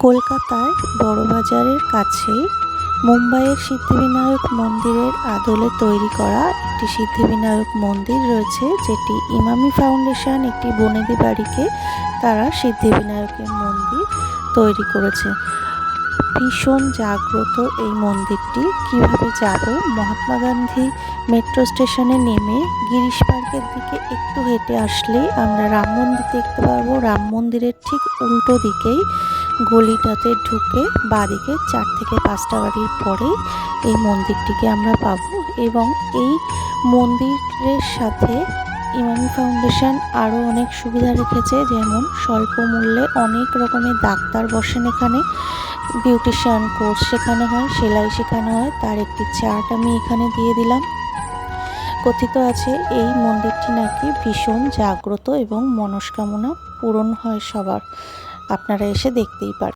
কলকাতার বড়বাজারের কাছেই মুম্বাইয়ের সিদ্ধিবিনায়ক মন্দিরের আদলে তৈরি করা একটি সিদ্ধিবিনায়ক মন্দির রয়েছে, যেটি ইমামি ফাউন্ডেশন একটি বনেদি বাড়িকে তারা সিদ্ধিবিনায়কের মন্দির তৈরি করেছে। ভীষণ জাগ্রত এই মন্দিরটি। কিভাবে যাব? মহাত্মা গান্ধী মেট্রো স্টেশনে নেমে গিরিশ পার্কের দিকে একটু হেঁটে আসলেই আমরা রাম মন্দির দেখতে পারবো। রাম মন্দিরের ঠিক উল্টো দিকেই গলিটাতে ঢুকে বাঁদিকে 4 থেকে 5টা বাড়ির পরেই এই মন্দিরটিকে আমরা পাবো। এবং এই মন্দিরের সাথে ইমামি ফাউন্ডেশন আরও অনেক সুবিধা রেখেছে, যেমন স্বল্প মূল্যে অনেক রকমের ডাক্তার বসেন এখানে, বিউটিশিয়ান কোর্স শেখানো হয়, সেলাই শেখানো হয়। তার একটি চার্ট আমি এখানে দিয়ে দিলাম। কথিত আছে এই মন্দিরটি নাকি ভীষণ জাগ্রত এবং মনস্কামনা পূরণ হয় সবার। আপনারা এসে দেখতেই পারেন।